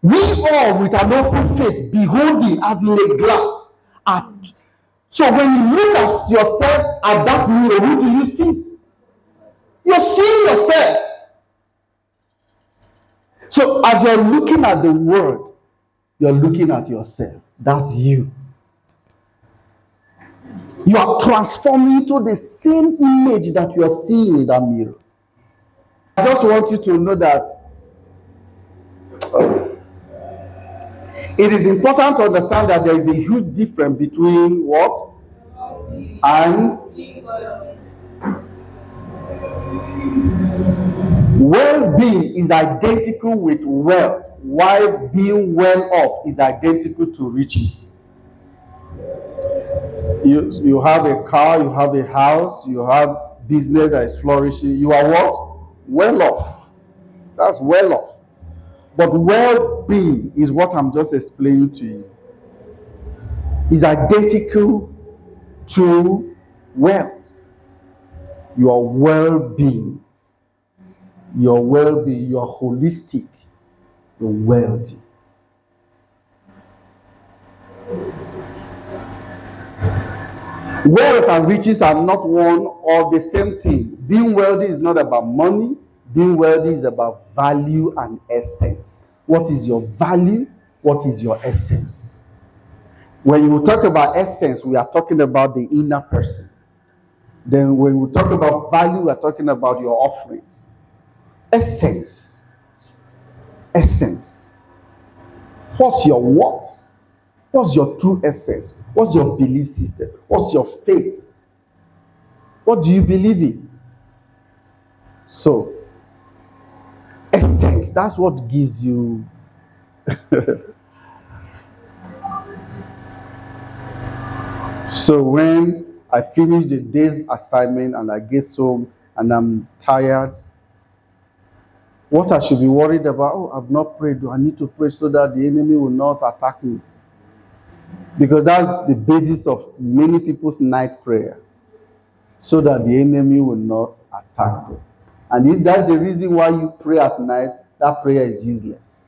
We all with an open face, beholding as in a glass. So when you look at yourself at that mirror, who do you see? You're seeing yourself. So as you're looking at the world, you're looking at yourself. That's you. You are transforming into the same image that you are seeing in that mirror. I just want you to know that it is important to understand that there is a huge difference between what? And well-being is identical with wealth, while being well off is identical to riches. You have a car, you have a house, you have business that is flourishing. You are what? Well off. That's well off. But well-being is what I'm just explaining to you. Is identical to wealth. Your well-being. Your well-being. You are holistic. You're wealthy. Wealth and riches are not one or the same thing. Being wealthy is not about money. Being wealthy is about value and essence. What is your value? What is your essence? When you talk about essence, we are talking about the inner person. Then when we talk about value, we are talking about your offerings. Essence. Essence. What's your what? What's your true essence? What's your belief system? What's your faith? What do you believe in? So, essence, that's what gives you So when I finish the day's assignment and I get home and I'm tired, what I should be worried about? Oh, I've not prayed. Do I need to pray so that the enemy will not attack me? Because that's the basis of many people's night prayer. So that the enemy will not attack them. And if that's the reason why you pray at night, that prayer is useless.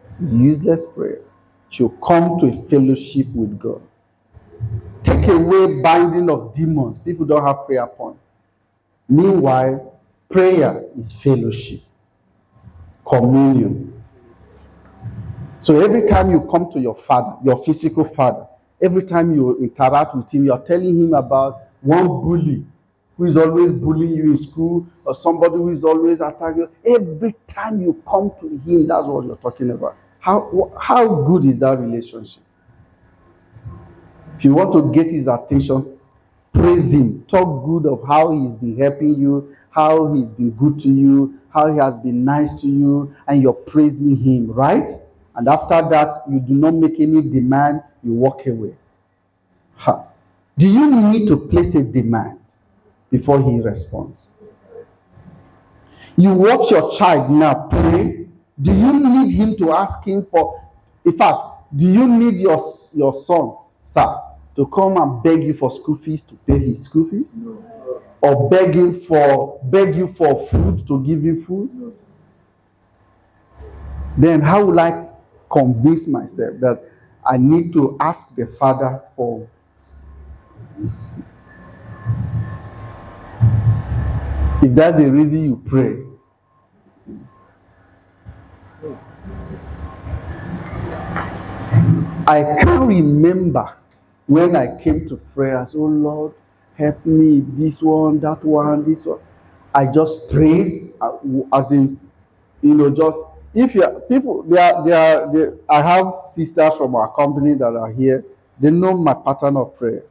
It's a useless prayer. You should come to a fellowship with God. Take away binding of demons. People don't have prayer point. Meanwhile, prayer is fellowship. Communion. So every time you come to your father, your physical father, every time you interact with him, you're telling him about one bully who is always bullying you in school, or somebody who is always attacking you. Every time you come to him, that's what you're talking about. How good is that relationship? If you want to get his attention, praise him. Talk good of how he's been helping you, how he's been good to you, how he has been nice to you, and you're praising him, right? And after that, you do not make any demand, you walk away. Do you need to place a demand before he responds? You watch your child now pray. Do you need him to ask him for, in fact, do you need your son, sir, to come and beg you for school fees to pay his school fees? No. Or beg you for food to give you food? No. Then how will I convince myself that I need to ask the father for? If that's the reason you pray, I can't remember when I came to prayers, oh Lord, help me, this one, that one, this one. I just praise, as in, just, if you people, I have sisters from our company that are here, they know my pattern of prayer.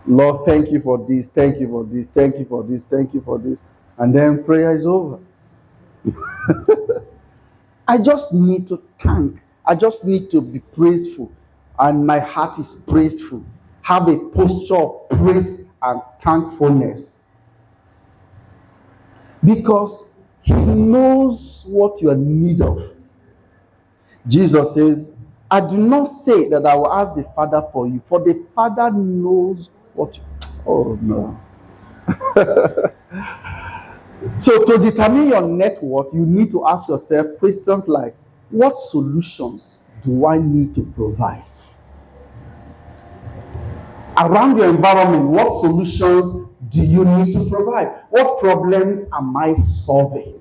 Lord, thank you for this, thank you for this, thank you for this, thank you for this. And then prayer is over. I just need to thank. I just need to be praiseful. And my heart is praiseful. Have a posture of praise and thankfulness. Because he knows what you are in need of. Jesus says, I do not say that I will ask the Father for you, for the Father knows what you... Oh, no. So to determine your net worth, you need to ask yourself questions like, what solutions do I need to provide? Around your environment, what solutions do you need to provide? What problems am I solving?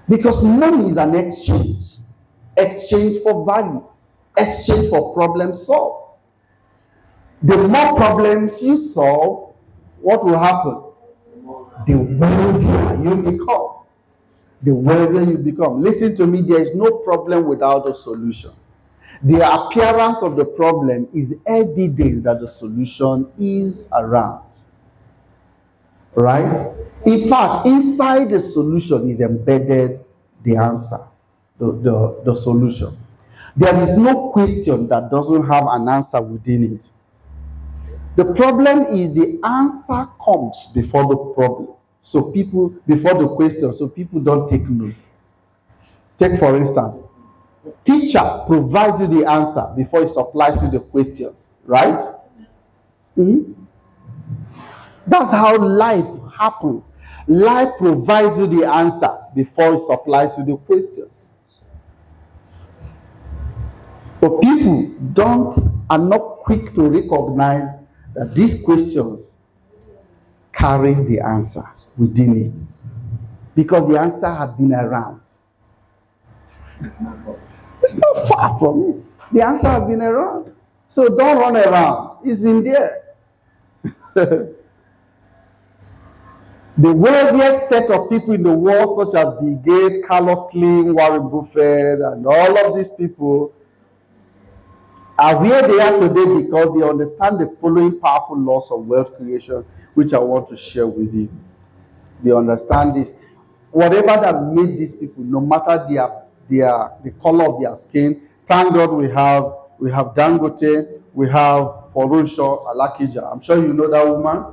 Because money is an exchange for value, exchange for problem solved. The more problems you solve, what will happen? The wealthier you become. The wealthier you become. Listen to me, there is no problem without a solution. The appearance of the problem is evidence that the solution is around. Right? In fact, inside the solution is embedded the answer, the solution. There is no question that doesn't have an answer within it. The problem is the answer comes before the problem. So people, before the question, so people don't take notes. Take for instance, teacher provides you the answer before he supplies you the questions, right? Mm-hmm. That's how life happens. Life provides you the answer before it supplies you the questions. But people are not quick to recognize that these questions carries the answer within it, because the answer had been around. It's not far from it. The answer has been around. So don't run around. It's been there. The wealthiest set of people in the world, such as Bill Gates, Carlos Slim, Warren Buffett, and all of these people, are where they are today because they understand the following powerful laws of wealth creation, which I want to share with you. They understand this. Whatever that made these people, no matter the color of their skin, thank God we have Dangote, we have Forosho Alakija. I'm sure you know that woman.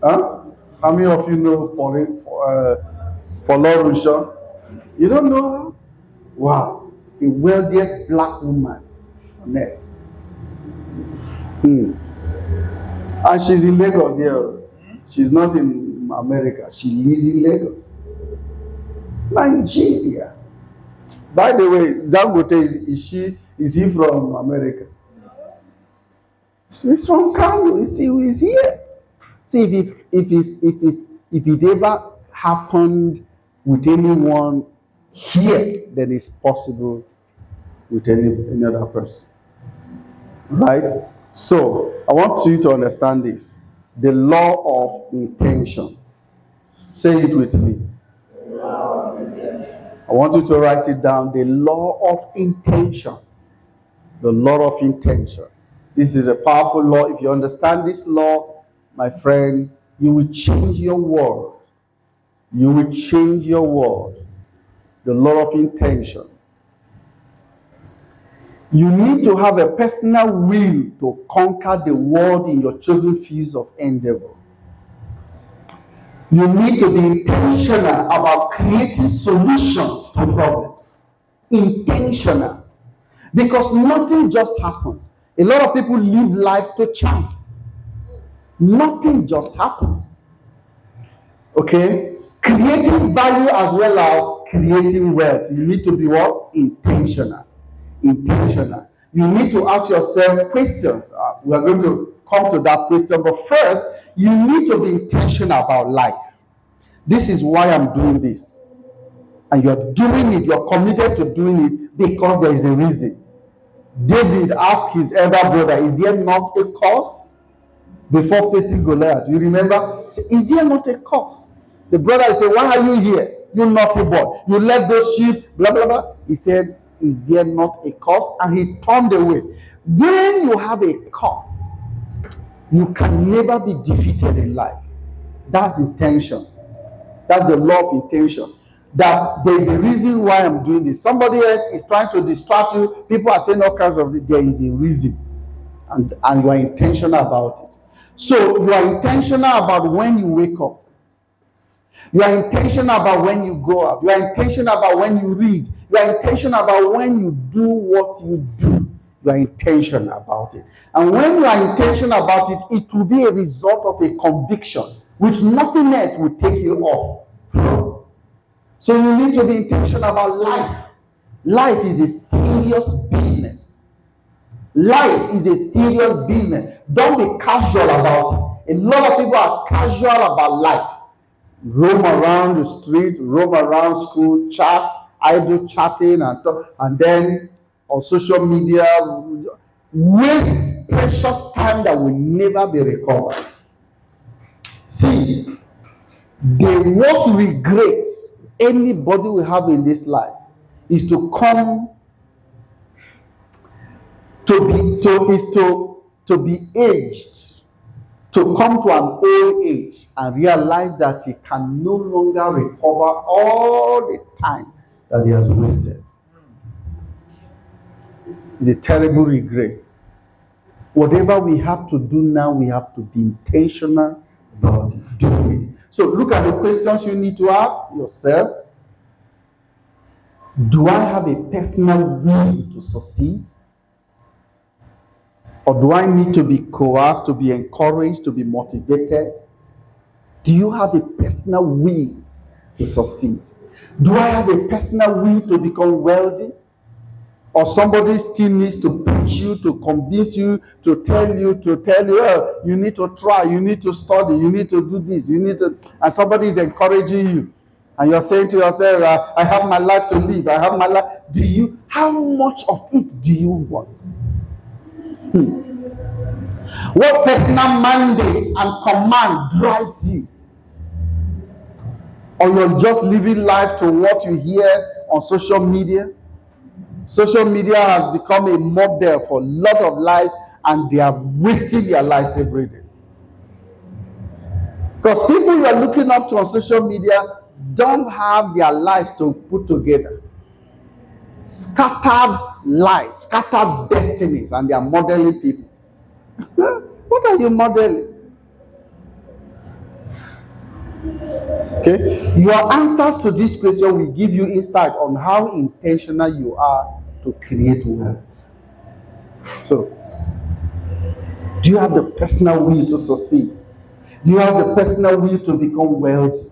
Huh? How many of you know Forosho? You don't know her? Wow, the wealthiest black woman on earth. And she's in Lagos here. She's not in America. She lives in Lagos. Nigeria. By the way, Dangote, is he from America? He's from Kano. He's here. See, if it ever happened with anyone here, then it's possible with any other person. Right? So I want you to understand this. The law of intention. Say it with me. I want you to write it down. The law of intention. The law of intention. This is a powerful law. If you understand this law, my friend, you will change your world. You will change your world. The law of intention. You need to have a personal will to conquer the world in your chosen fields of endeavor. You need to be intentional about creating solutions to problems. Intentional. Because nothing just happens. A lot of people live life to chance. Nothing just happens. Okay? Creating value as well as creating wealth. You need to be what? Intentional. Intentional. You need to ask yourself questions. We are going to come to that question. But first, you need to be intentional about life. This is why I'm doing this. And you're doing it, you're committed to doing it because there is a reason. David asked his elder brother, is there not a cause? Before facing Goliath. You remember? Is there not a cause? The brother said, why are you here? You naughty boy. You left those sheep, blah, blah, blah. He said, is there not a cause? And he turned away. When you have a cause, you can never be defeated in life. That's intention. That's the law of intention. That there is a reason why I'm doing this. Somebody else is trying to distract you. People are saying all kinds of things. There is a reason. And you are intentional about it. So you are intentional about when you wake up. You are intentional about when you go out. You are intentional about when you read. You are intentional about when you do what you do. You are intentional about it. And when you are intentional about it, it will be a result of a conviction, which nothing else will take you off from. So you need to be intentional about life. Life is a serious business. Life is a serious business. Don't be casual about it. A lot of people are casual about life. Roam around the streets, roam around school, chat, idle chatting, and then on social media, waste precious time that will never be recovered. See, the worst regret anybody will have in this life is to come to be aged, to come to an old age and realize that he can no longer recover all the time that he has wasted. It's a terrible regret. Whatever we have to do now, we have to be intentional about doing it. So look at the questions you need to ask yourself. Do I have a personal will to succeed? Or do I need to be coerced, to be encouraged, to be motivated? Do you have a personal will to succeed? Do I have a personal will to become wealthy? Or somebody still needs to push you, to convince you, to tell you, oh, you need to try, you need to study, you need to do this, you need to, and somebody is encouraging you. And you're saying to yourself, I have my life to live, I have my life. How much of it do you want? What personal mandates and command drives you? Or you're just living life to what you hear on social media? Social media has become a model for a lot of lives, and they are wasting their lives every day. Because people you are looking up to on social media don't have their lives to put together. Scattered lives, scattered destinies, and they are modeling people. What are you modeling? Okay, your answers to this question will give you insight on how intentional you are to create wealth. So, do you have the personal will to succeed? Do you have the personal will to become wealthy?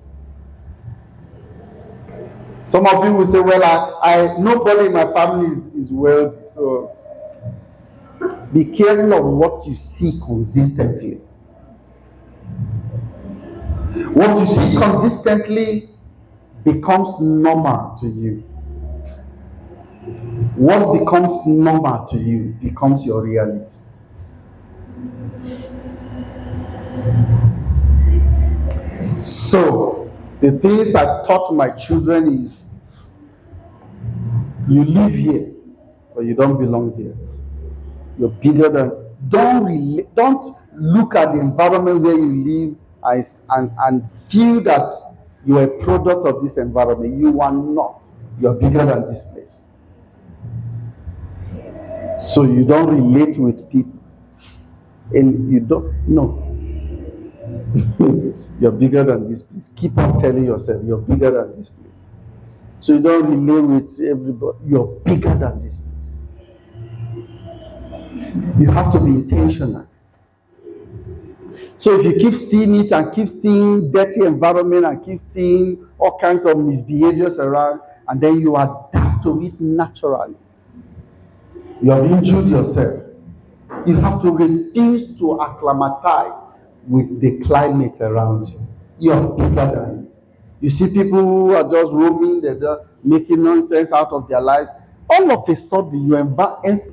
Some of you will say, well, I nobody in my family is wealthy, so be careful of what you see consistently. What you see consistently becomes normal to you. What becomes normal to you becomes your reality. So, the things I taught my children is, you live here, but you don't belong here. You're bigger than. Don't look at the environment where you live and feel that you are a product of this environment. You are not. You are bigger than this place. So you don't relate with people, and you don't. No. You're bigger than this place. Keep on telling yourself you're bigger than this place. So you don't relate with everybody. You're bigger than this place. You have to be intentional. So if you keep seeing it and keep seeing dirty environment and keep seeing all kinds of misbehaviors around, and then you adapt to it naturally, you have injured yourself. You have to refuse to acclimatize with the climate around you. You're bigger than it. You see people who are just roaming, they're just making nonsense out of their lives. All of a sudden, and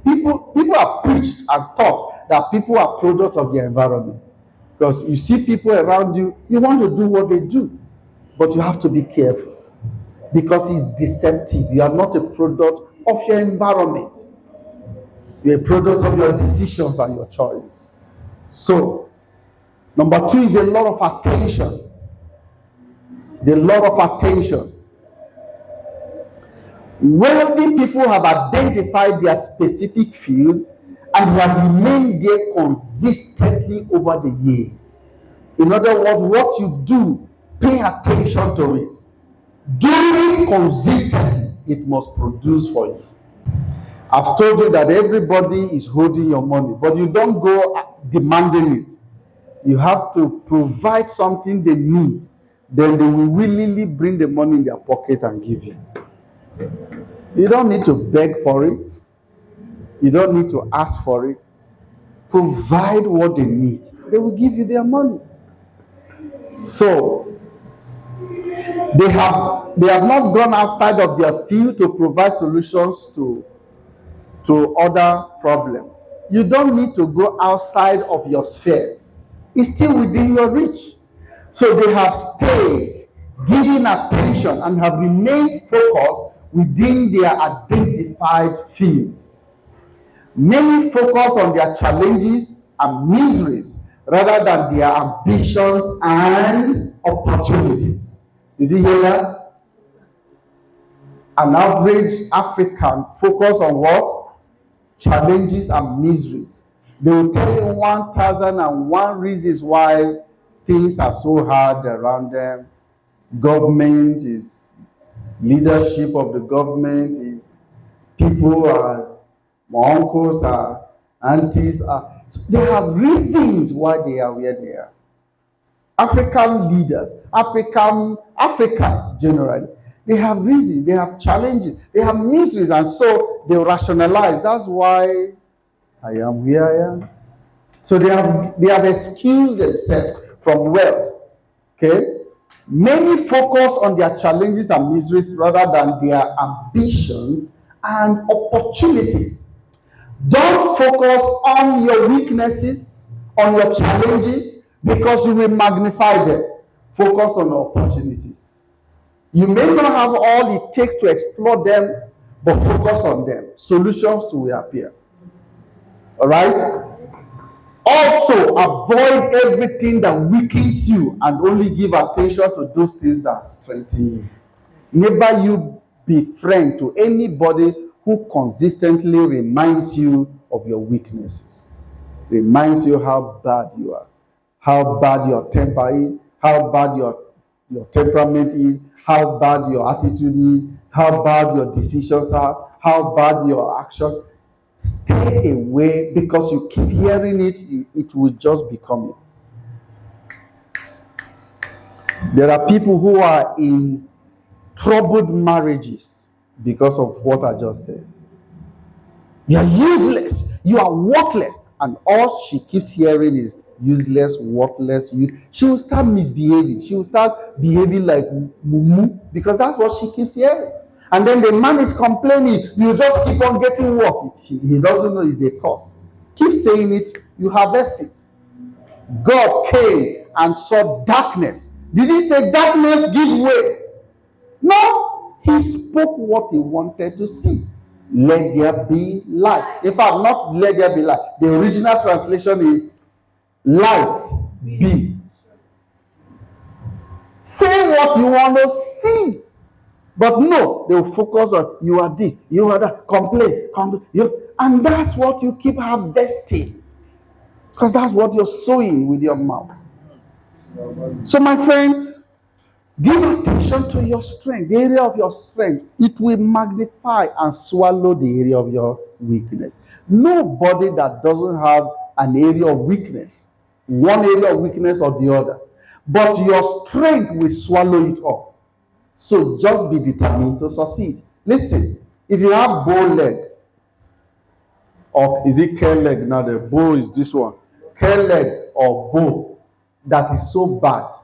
people are preached and taught that people are product of their environment. Because you see people around you, you want to do what they do, but you have to be careful because it's deceptive. You are not a product of your environment. You're a product of your decisions and your choices. So, number 2 is the law of attention. The law of attention. Wealthy people have identified their specific fields and have remained there consistently over the years. In other words, what you do, pay attention to it. Do it consistently. It must produce for you. I've told you that everybody is holding your money, but you don't go demanding it. You have to provide something they need then they will willingly bring the money in their pocket and give you. You don't need to beg for it. You don't need to ask for it. Provide what they need. They will give you their money. So, they have not gone outside of their field to provide solutions to other problems. You don't need to go outside of your spheres. It's still within your reach. So they have stayed, giving attention, and have remained focused within their identified fields. Many focus on their challenges and miseries rather than their ambitions and opportunities. Did you hear that? An average African focus on what? Challenges and miseries. They will tell you 1,001 reasons why things are so hard around them. Government is, leadership of the government is, people are, my uncles are, aunties are. So they have reasons why they are where they are. African leaders, Africans generally, they have reasons, they have challenges, they have miseries, and so they rationalize. That's why I am where I am. So they have excused themselves from wealth. Okay? Many focus on their challenges and miseries rather than their ambitions and opportunities. Don't focus on your weaknesses, on your challenges, because you will magnify them. Focus on opportunities. You may not have all it takes to explore them, but focus on them. Solutions will appear. All right? Also, avoid everything that weakens you and only give attention to those things that strengthen you. Never you be friend to anybody who consistently reminds you of your weaknesses. Reminds you how bad you are, how bad your temper is, how bad your temperament is, how bad your attitude is, how bad your decisions are, how bad your actions. Stay away, because you keep hearing it, it will just become you. There are people who are in troubled marriages because of what I just said. You are useless, you are worthless, and all she keeps hearing is useless, worthless. She will start misbehaving. She will start behaving like mumu, because that's what she keeps hearing. And then the man is complaining, you just keep on getting worse. He doesn't know it's the cause. Keep saying it, you harvest it. God came and saw darkness. Did he say darkness give way? No, he spoke what he wanted to see. Let there be light. In fact, not let there be light. The original translation is light be. Say what you want to see. But no, they will focus on you are this, you are that, complain. And that's what you keep harvesting. Because that's what you're sowing with your mouth. So my friend, give attention to your strength, the area of your strength. It will magnify and swallow the area of your weakness. Nobody that doesn't have an area of weakness, one area of weakness or the other, but your strength will swallow it up. So just be determined to succeed. Listen, if you have bow leg, or is it curl leg now? The bow is this one. Curl leg or bow that is so bad,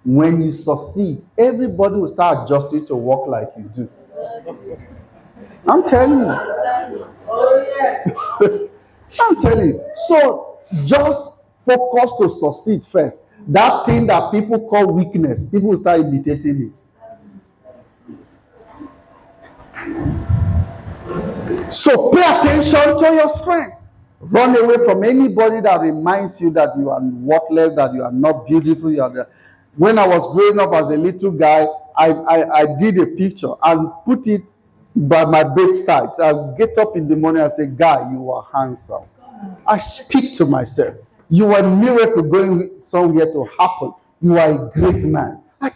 when you succeed, everybody will start adjusting to walk like you do. I'm telling you. I'm telling you. So just focus to succeed first. That thing that people call weakness, people will start imitating it. So pay attention to your strength. Run away from anybody that reminds you that you are worthless, that you are not beautiful. When I was growing up as a little guy, I did a picture and put it by my bedside. So I get up in the morning and say, "Guy, you are handsome." I speak to myself. You are a miracle going somewhere to happen. You are a great man. I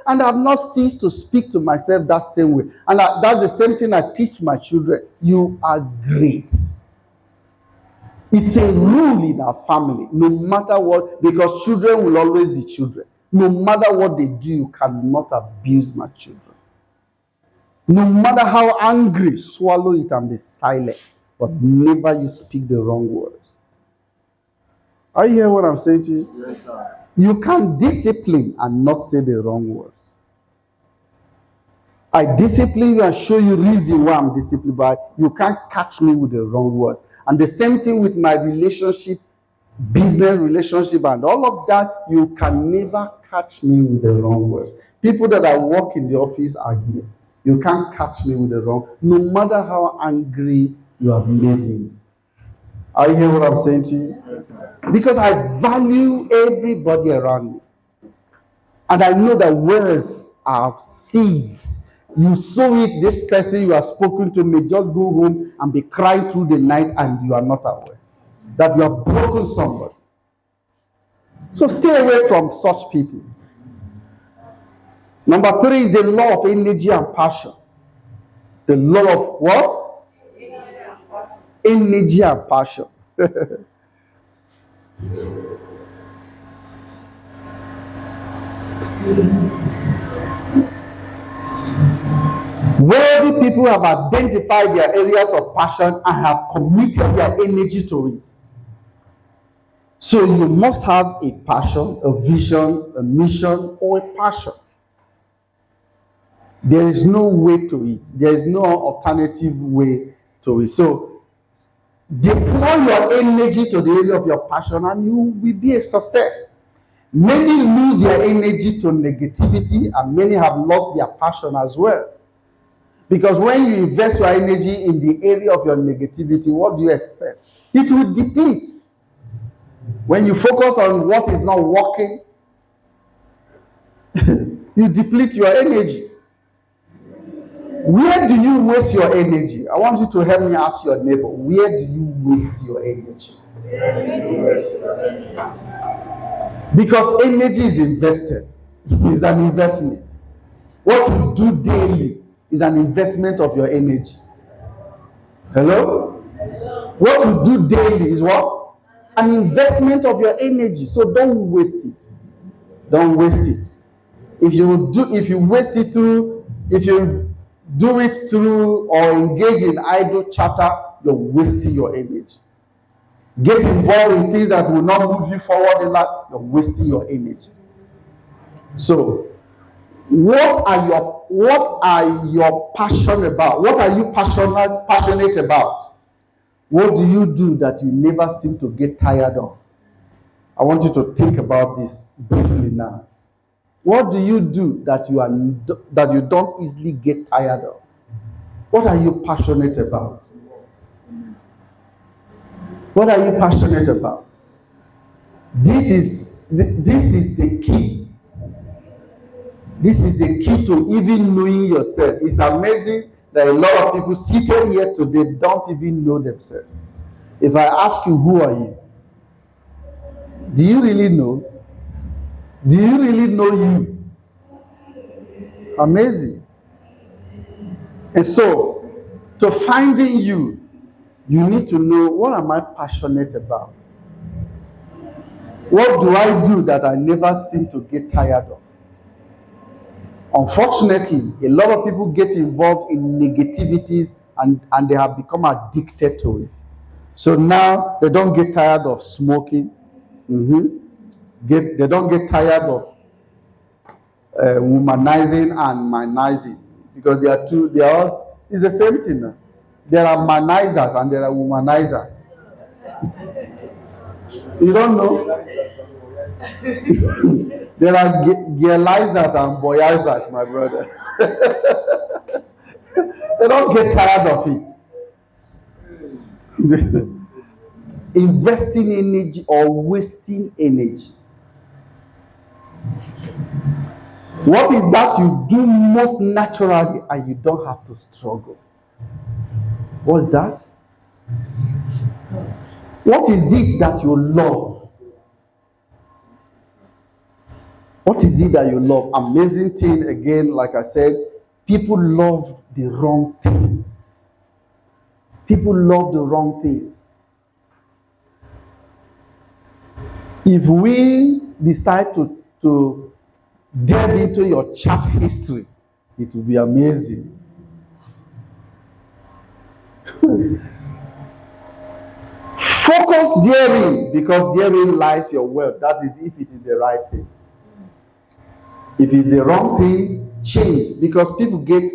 have not ceased to speak to myself that same way. And that's the same thing I teach my children. You are great. It's a rule in our family, no matter what, because children will always be children. No matter what they do, you cannot abuse my children. No matter how angry, swallow it and be silent. But never you speak the wrong words. Are you hearing what I'm saying to you? Yes, sir. You can discipline and not say the wrong words. I discipline you and show you reason why I'm disciplined, but you can't catch me with the wrong words. And the same thing with my relationship, business relationship, and all of that, you can never catch me with the wrong words. People that I work in the office are here. You can't catch me with the wrong, no matter how angry you have made me. Are you hearing what I'm saying to you? Yes, sir. Because I value everybody around me. And I know that words are seeds. You sow it, this person you have spoken to may just go home and be crying through the night and you are not aware that you have broken somebody. So stay away from such people. Number 3 is the law of energy and passion. The law of what? Energy and passion. Wealthy people have identified their areas of passion and have committed their energy to it. So you must have a passion, a vision, a mission, or a passion. There is no way to it. There is no alternative way to it. So deploy your energy to the area of your passion and you will be a success. Many lose their energy to negativity and many have lost their passion as well. Because when you invest your energy in the area of your negativity, what do you expect? It will deplete. When you focus on what is not working, you deplete your energy. Where do you waste your energy? I want you to help me ask your neighbor, where do you waste your energy? Because energy is invested. It's an investment. What you do daily is an investment of your energy. Hello? What you do daily is what? An investment of your energy. So don't waste it. Don't waste it. If you waste it through, if you do it through or engage in idle chatter, you're wasting your energy. Get involved in things that will not move you forward in life, you're wasting your energy. So, what are you passionate about? What are you passionate about? What do you do that you never seem to get tired of? I want you to think about this briefly now. What do you do that you don't easily get tired of? What are you passionate about? What are you passionate about? This is the key. This is the key to even knowing yourself. It's amazing that a lot of people seated here today don't even know themselves. If I ask you, who are you? Do you really know? Do you really know you? Amazing. And so, to finding you, you need to know, what am I passionate about? What do I do that I never seem to get tired of? Unfortunately, a lot of people get involved in negativities and they have become addicted to it. So now they don't get tired of smoking. They don't get tired of womanizing and manizing, because it's the same thing now. There are manizers and there are womanizers. You don't know? There are girlizers and boyizers, my brother. They don't get tired of it. Investing energy or wasting energy. What is that you do most naturally and you don't have to struggle? What is that? What is it that you love? What is it that you love? Amazing thing, again, like I said, people love the wrong things. People love the wrong things. If we decide to delve into your chat history. It will be amazing. Focus therein, because therein lies your wealth. That is, if it is the right thing. If it's the wrong thing, change. Because people get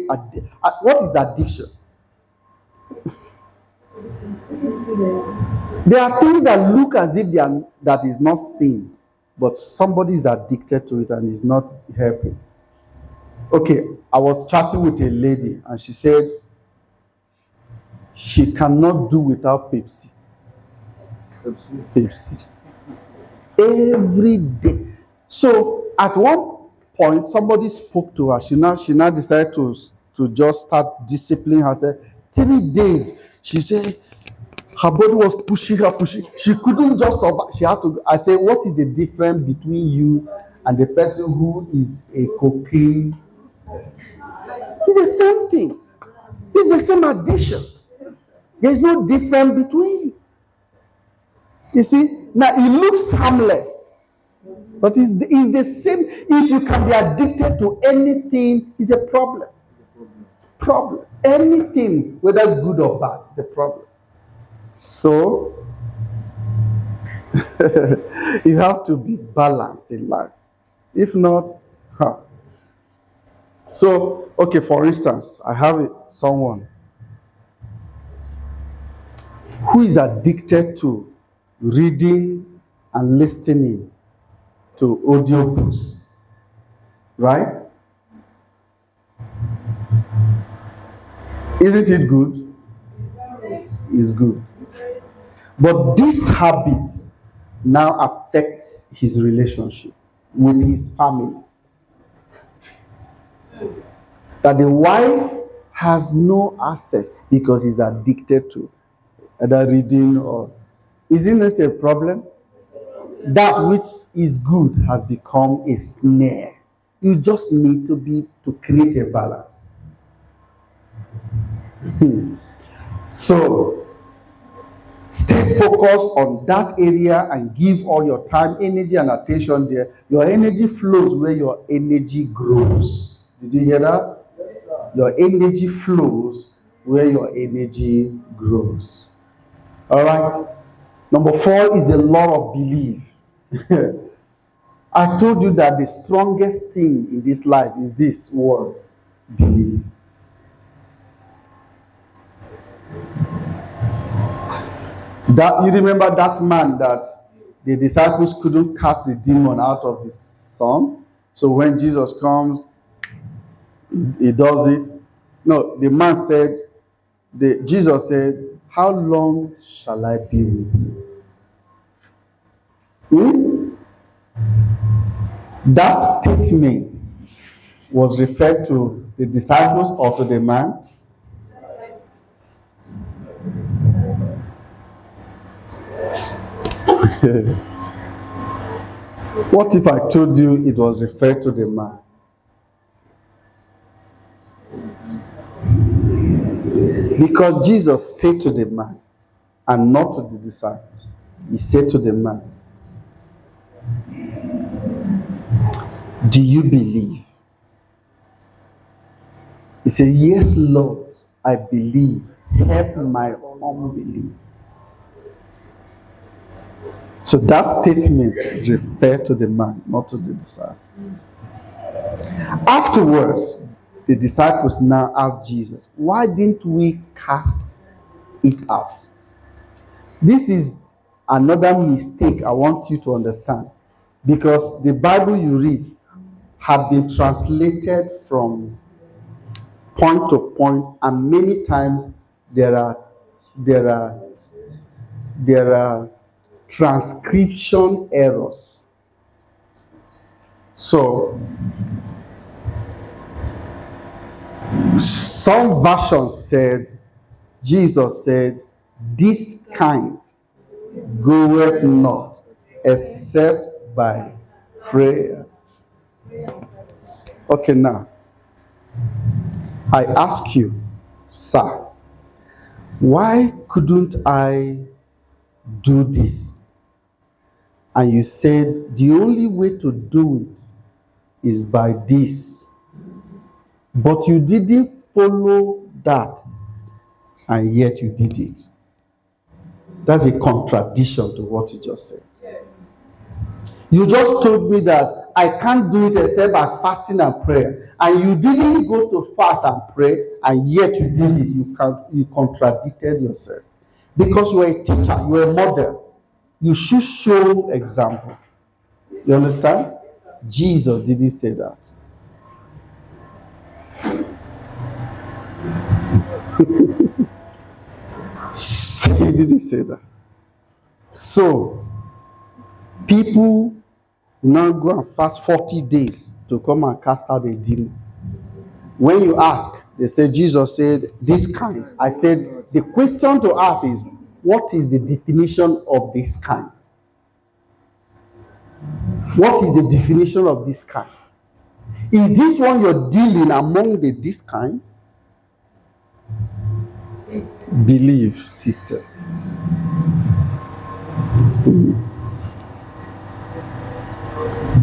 what is addiction? There are things that look as if that is not sin, but somebody is addicted to it and is not helping. Okay, I was chatting with a lady and she said she cannot do without Pepsi. Pepsi. Every day. So at one point, somebody spoke to her. She now decided to just start disciplining herself. 3 days, she said her body was pushing her. She couldn't just survive. She had to. I said, what is the difference between you and the person who is a cocaine? It's the same thing. It's the same addiction. There's no difference between you. You see, now it looks harmless, but it's the same. If you can be addicted to anything, it's a problem. It's a problem. Anything, whether good or bad, is a problem. So, you have to be balanced in life. If not, So, okay, for instance, I have someone who is addicted to reading and listening to audiobooks, right? Isn't it good? It's good. But this habit now affects his relationship with his family. That the wife has no access because he's addicted to either reading or... Isn't it a problem? That which is good has become a snare. You just need to create a balance. So, stay focused on that area and give all your time, energy, and attention there. Your energy flows where your energy grows. Did you hear that? Your energy flows where your energy grows. All right. Number 4 is the law of belief. I told you that the strongest thing in this life is this word, believe. That you remember that man that the disciples couldn't cast the demon out of his son. So when Jesus comes, he does it. No, the man said, Jesus said, how long shall I be with you? That statement was referred to the disciples or to the man? What if I told you it was referred to the man? Because Jesus said to the man and not to the disciples. He said to the man, do you believe? He said, yes, Lord, I believe. Help my unbelief. So that statement is referred to the man, not to the disciple. Afterwards, the disciples now asked Jesus, why didn't we cast it out? This is another mistake I want you to understand, because the Bible you read had been translated from point to point, and many times there are transcription errors. So some versions said, Jesus said, this kind goeth not except by prayer. Okay, now I ask you, sir, why couldn't I do this? And you said the only way to do it is by this. But you didn't follow that, and yet you did it. That's a contradiction to what you just said. You just told me that I can't do it except by fasting and prayer. And you didn't go to fast and pray, and yet you did it. You contradicted yourself. Because you are a teacher, you are a model. You should show example. You understand? Jesus didn't say that. He didn't say that. So, people now go and fast 40 days to come and cast out a demon. When you ask, they say Jesus said this kind. I said the question to ask is, what is the definition of this kind? What is the definition of this kind? Is this one you're dealing among the this kind? Belief system.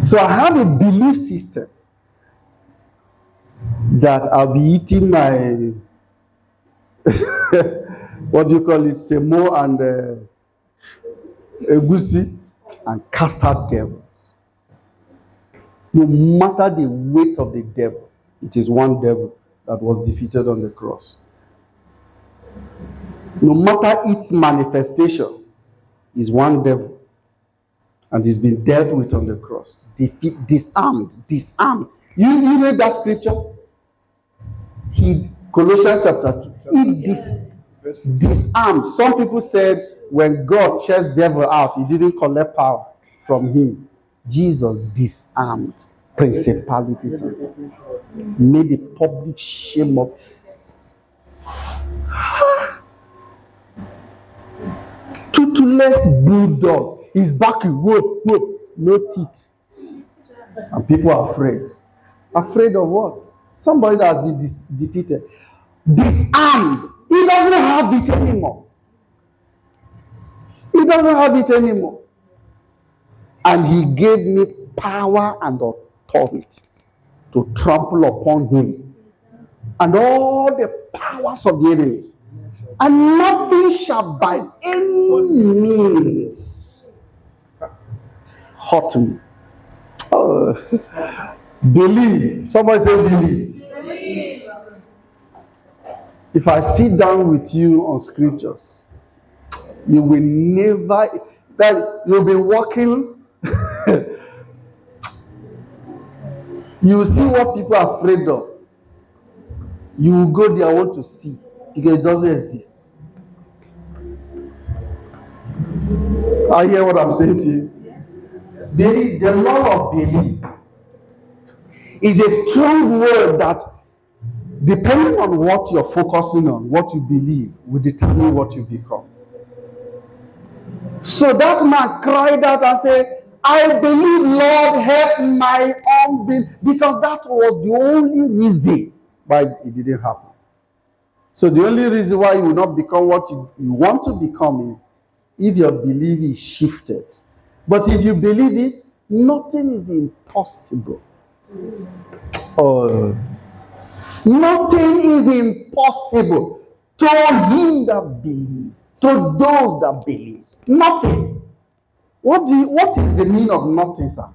So I have a belief system that I'll be eating my what do you call it, semo and egusi, and cast out devils. No matter the weight of the devil, it is one devil that was defeated on the cross. No matter its manifestation, is one devil, and it's been dealt with on the cross. Defeat, disarmed. You read that scripture? Colossians chapter 2. He disarmed. Some people said when God chased devil out, he didn't collect power from him. Jesus disarmed principalities and made a public shame of. Toothless bulldog is barking, whoa, no teeth. And people are afraid. Afraid of what? Somebody that has been defeated. Disarmed. He doesn't have it anymore. And he gave me power and authority to trample upon him and all the powers of the enemies. And nothing shall by any means hurt me. Believe. Somebody say believe. If I sit down with you on scriptures, you will never, that you'll be walking, you will see what people are afraid of. You will go there, want to see, because it doesn't exist. I hear what I'm saying to you. The law of belief is a strong word that, depending on what you're focusing on, what you believe, will determine what you become. So that man cried out and said, I believe, Lord, help my unbelief, because that was the only reason why it didn't happen. So the only reason why you will not become what you want to become is if your belief is shifted. But if you believe it, nothing is impossible. Nothing is impossible to him that believes, to those that believe. Nothing. What is the meaning of nothing, sir?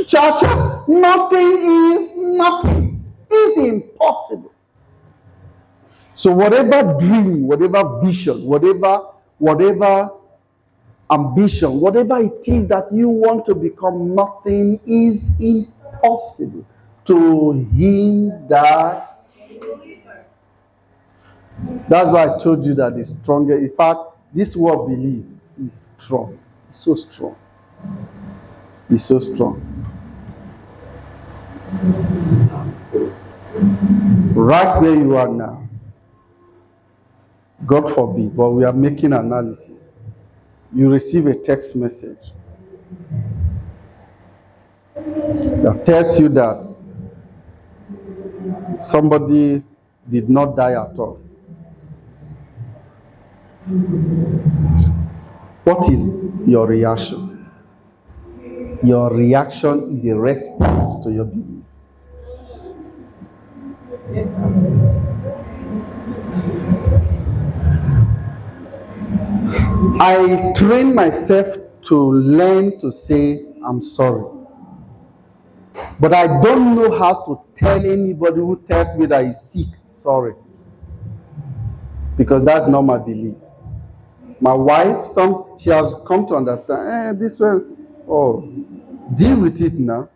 Cha-cha. Nothing is nothing. It's impossible. So whatever dream, whatever vision, whatever ambition, whatever it is that you want to become, nothing is impossible to him that. That's why I told you that it's stronger. In fact, this word believe is strong. It's so strong. It's so strong. Right where you are now, God forbid, but we are making analysis. You receive a text message that tells you that somebody did not die at all. What is your reaction? Your reaction is a response to your belief. I train myself to learn to say, I'm sorry. But I don't know how to tell anybody who tells me that he's sick, sorry. Because that's not my belief. My wife, she has come to understand, this one, deal with it now.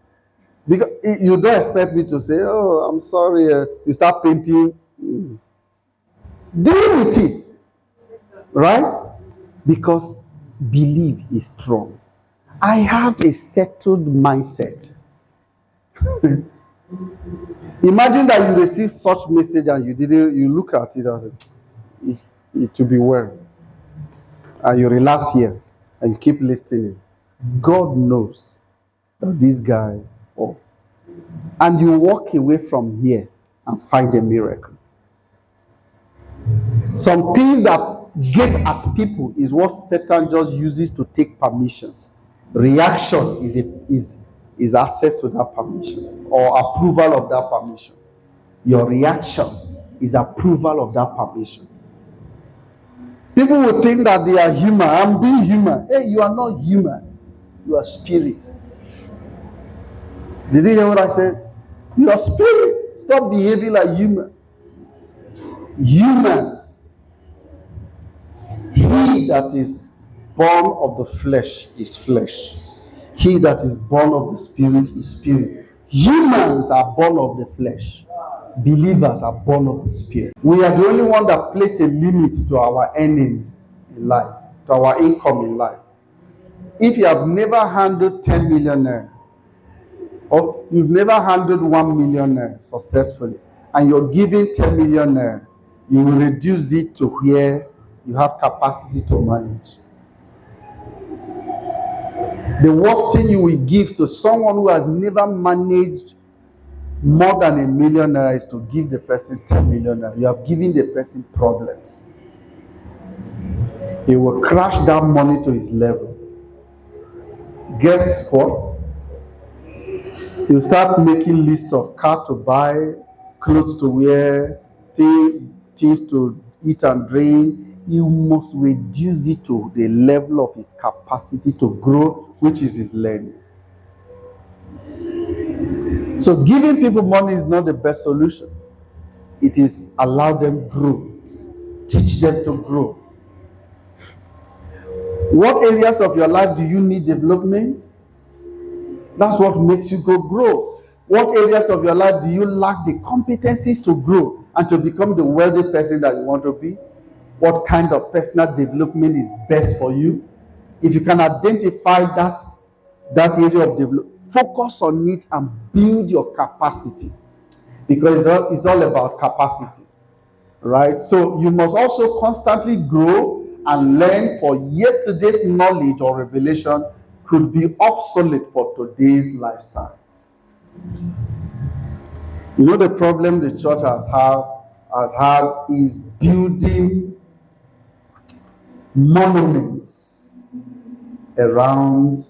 Because you don't expect me to say, I'm sorry, you start painting. Deal with it. Right? Because belief is strong. I have a settled mindset. Imagine that you receive such message and you look at it and say, it will be well. And you relax here and you keep listening. God knows that this guy, and you walk away from here and find a miracle. Some things that get at people is what Satan just uses to take permission. Reaction is access to that permission or approval of that permission. Your reaction is approval of that permission. People will think that they are human. I'm being human. Hey, you are not human. You are spirit. Did you hear what I said? You are spirit. Stop behaving like human. Humans. He that is born of the flesh is flesh. He that is born of the spirit is spirit. Humans are born of the flesh. Believers are born of the spirit. We are the only one that place a limit to our earnings in life, to our income in life. If you have never handled 10 millionaire, or you've never handled 1 millionaire successfully, and you're giving 10 millionaire, you will reduce it to where you have capacity to manage. The worst thing you will give to someone who has never managed more than $1 million is to give the person 10 million. You have given the person problems. He will crash down money to his level. Guess what? He'll start making lists of car to buy, clothes to wear, things to eat and drink. You must reduce it to the level of his capacity to grow, which is his learning. So giving people money is not the best solution. It is allow them grow. Teach them to grow. What areas of your life do you need development? That's what makes you grow. What areas of your life do you lack the competencies to grow and to become the wealthy person that you want to be? What kind of personal development is best for you? If you can identify that area of development, focus on it and build your capacity, because it's all about capacity, right? So you must also constantly grow and learn, for yesterday's knowledge or revelation could be obsolete for today's lifestyle. You know, the problem the church has had is building monuments around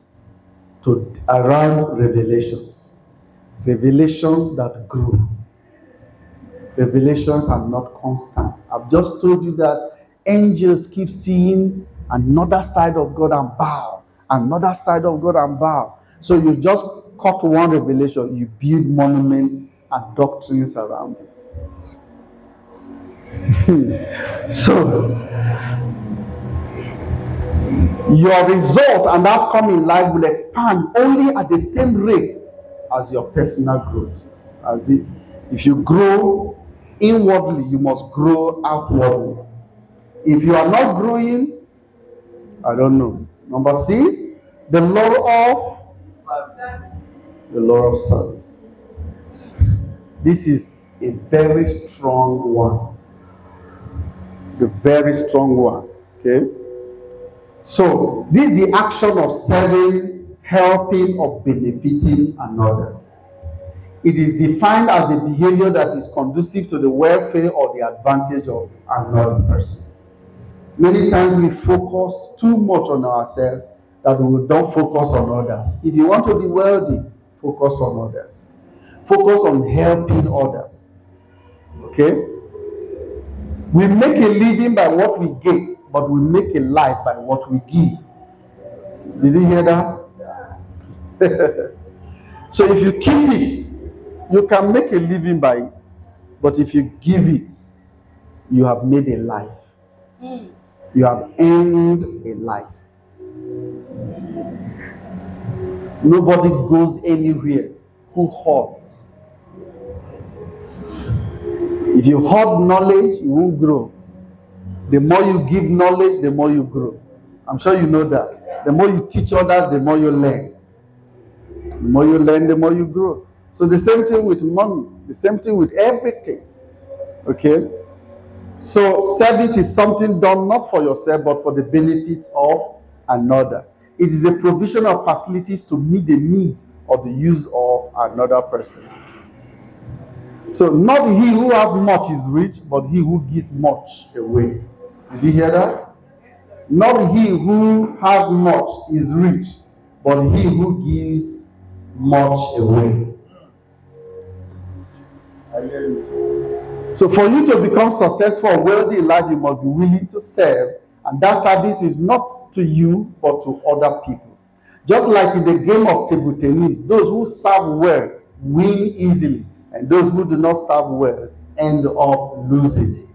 revelations that grow. Revelations are not constant. I've just told you that angels keep seeing another side of God and bow, another side of God and bow. So you just cut one revelation, you build monuments and doctrines around it. So your result and outcome in life will expand only at the same rate as your personal growth. If you grow inwardly, you must grow outwardly. If you are not growing, I don't know. Number 6, the law of service. This is a very strong one. The very strong one. Okay? So, this is the action of serving, helping, or benefiting another. It is defined as the behavior that is conducive to the welfare or the advantage of another person. Many times we focus too much on ourselves that we don't focus on others. If you want to be wealthy, focus on others. Focus on helping others. Okay? We make a living by what we get, but we make a life by what we give. Did you hear that? So if you keep it, you can make a living by it. But if you give it, you have made a life. You have earned a life. Nobody goes anywhere who hoards. If you hoard knowledge, you won't grow. The more you give knowledge, the more you grow. I'm sure you know that. The more you teach others, the more you learn. The more you learn, the more you grow. So the same thing with money. The same thing with everything. Okay? So service is something done not for yourself, but for the benefits of another. It is a provision of facilities to meet the needs or the use of another person. So not he who has much is rich, but he who gives much away. Did you hear that? Not he who has much is rich, but he who gives much away. So for you to become successful or wealthy in life, you must be willing to serve. And that service is not to you, but to other people. Just like in the game of table tennis, those who serve well win easily. And those who do not serve well end up losing.